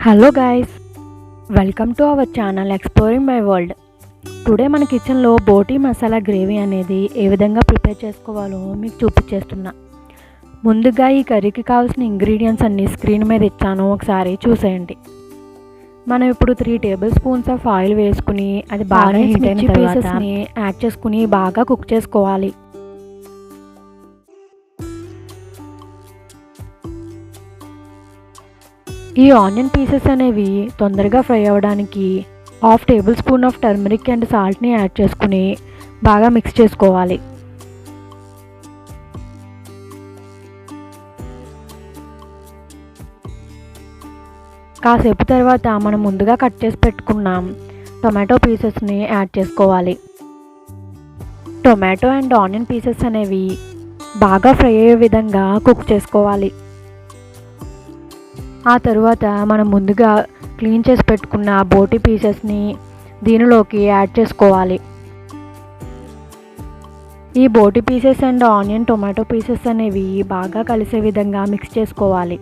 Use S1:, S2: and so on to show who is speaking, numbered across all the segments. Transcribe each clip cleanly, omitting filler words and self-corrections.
S1: Hello guys, welcome to our channel exploring my world. Today మన కిచెన్లో బోటీ masala gravy అనేది ఏ విధంగా ప్రిపేర్ చేసుకోవాలో మీకు చూపించేస్తున్నా. ముందుగా ఈ కర్రీకి కావాల్సిన ఇంగ్రీడియంట్స్ అన్నీ స్క్రీన్ మీద ఇచ్చాను, ఒకసారి చూసేయండి. మనం ఇప్పుడు 3 టేబుల్ స్పూన్స్ ఆఫ్ ఆయిల్ వేసుకుని అది బాగా హీట్ అయిన పీసెస్ని యాడ్ చేసుకుని బాగా కుక్ చేసుకోవాలి. ఈ ఆనియన్ పీసెస్ అనేవి తొందరగా ఫ్రై అవ్వడానికి 1/2 table spoon of turmeric and సాల్ట్ని యాడ్ చేసుకుని బాగా మిక్స్ చేసుకోవాలి. కాసేపు తర్వాత మనం ముందుగా కట్ చేసి పెట్టుకున్నాం టొమాటో పీసెస్ని యాడ్ చేసుకోవాలి. టొమాటో అండ్ ఆనియన్ పీసెస్ అనేవి బాగా ఫ్రై అయ్యే విధంగా కుక్ చేసుకోవాలి. ఆ తర్వాత మనం ముందుగా క్లీన్ చేసి పెట్టుకున్న బోటీ పీసెస్ని దీనిలోకి యాడ్ చేసుకోవాలి. ఈ బోటీ pieces and onion tomato pieces అనేవి బాగా కలిసే విధంగా మిక్స్ చేసుకోవాలి.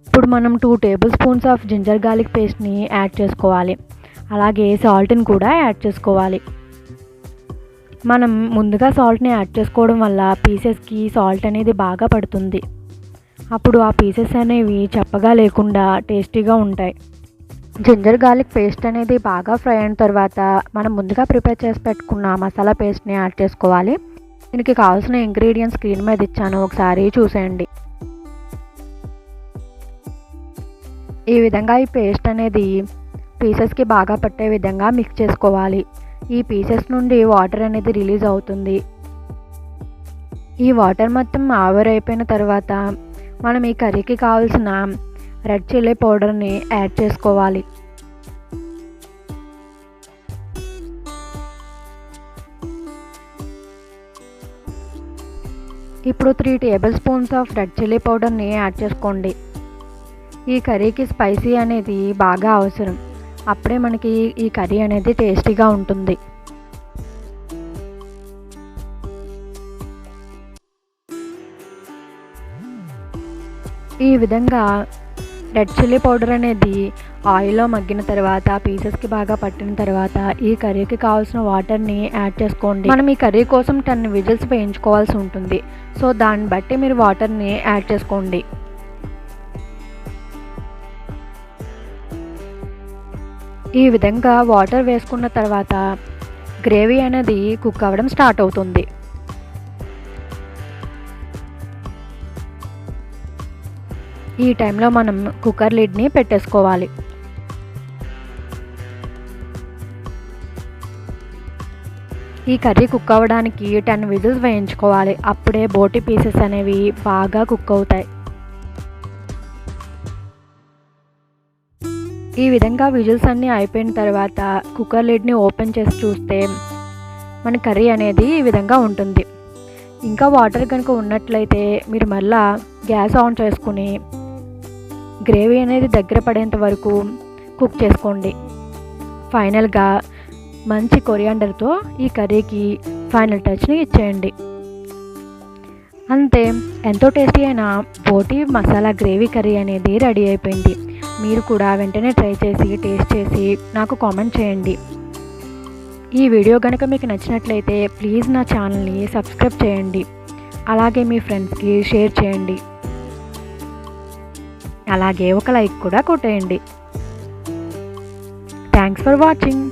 S1: ఇప్పుడు మనం 2 tablespoons of ginger garlic పేస్ట్ని యాడ్ చేసుకోవాలి. అలాగే సాల్ట్ని కూడా యాడ్ చేసుకోవాలి. మనం ముందుగా సాల్ట్ని యాడ్ చేసుకోవడం వల్ల పీసెస్కి సాల్ట్ అనేది బాగా పడుతుంది. అప్పుడు ఆ పీసెస్ అనేవి చప్పగా లేకుండా టేస్టీగా ఉంటాయి. జింజర్ గార్లిక్ పేస్ట్ అనేది బాగా ఫ్రై అయిన తర్వాత మనం ముందుగా ప్రిపేర్ చేసి పెట్టుకున్న మసాలా పేస్ట్ని యాడ్ చేసుకోవాలి. దీనికి కావాల్సిన ఇంగ్రీడియంట్స్ స్క్రీన్ మీద ఇచ్చాను, ఒకసారి చూసేయండి. ఈ విధంగా ఈ పేస్ట్ అనేది పీసెస్కి బాగా పట్టే విధంగా మిక్స్ చేసుకోవాలి. ఈ పీసెస్ నుండి వాటర్ అనేది రిలీజ్ అవుతుంది. ఈ వాటర్ మొత్తం ఆవిరైపోయిన తర్వాత మనం ఈ కర్రీకి కావాల్సిన రెడ్ చిల్లీ పౌడర్ని యాడ్ చేసుకోవాలి. ఇప్పుడు 3 table spoons of red chilli పౌడర్ని యాడ్ చేసుకోండి. ఈ కర్రీకి స్పైసీ అనేది బాగా అవసరం, అప్పుడే మనకి ఈ కర్రీ అనేది టేస్టీగా ఉంటుంది. ఈ విధంగా రెడ్ చిల్లీ పౌడర్ అనేది ఆయిల్లో మగ్గిన తర్వాత పీసెస్కి బాగా పట్టిన తర్వాత ఈ కర్రీకి కావాల్సిన వాటర్ని యాడ్ చేసుకోండి. మనం ఈ కర్రీ కోసం 10 విజిల్స్ వేయించుకోవాల్సి ఉంటుంది, సో దాన్ని బట్టి మీరు వాటర్ని యాడ్ చేసుకోండి. ఈ విధంగా వాటర్ వేసుకున్న తర్వాత గ్రేవీ అనేది కుక్ అవ్వడం స్టార్ట్ అవుతుంది. ఈ టైంలో మనం కుక్కర్ లిడ్ని పెట్టేసుకోవాలి. ఈ కర్రీ కుక్ అవ్వడానికి 10 విజిల్స్ వేయించుకోవాలి, అప్పుడే బోటీ పీసెస్ అనేవి బాగా కుక్ అవుతాయి. ఈ విధంగా విజిల్స్ అన్నీ అయిపోయిన తర్వాత కుక్కర్ లిడ్ని ఓపెన్ చేసి చూస్తే మన కర్రీ అనేది ఈ విధంగా ఉంటుంది. ఇంకా వాటర్ కనుక ఉన్నట్లయితే మీరు మళ్ళా గ్యాస్ ఆన్ చేసుకుని గ్రేవీ అనేది దగ్గర పడేంత వరకు కుక్ చేసుకోండి. ఫైనల్గా మంచి కొరియాండర్తో ఈ కర్రీకి ఫైనల్ టచ్ని ఇచ్చేయండి. అంతే, ఎంతో టేస్టీ అయిన బోటీ మసాలా గ్రేవీ కర్రీ అనేది రెడీ అయిపోయింది. మీరు కూడా వెంటనే ట్రై చేసి టేస్ట్ చేసి నాకు కామెంట్ చేయండి. ఈ వీడియో కనుక మీకు నచ్చినట్లయితే ప్లీజ్ నా ఛానల్ని సబ్స్క్రైబ్ చేయండి. అలాగే మీ ఫ్రెండ్స్కి షేర్ చేయండి. అలాగే ఒక లైక్ కూడా కొట్టేయండి. Thanks for watching.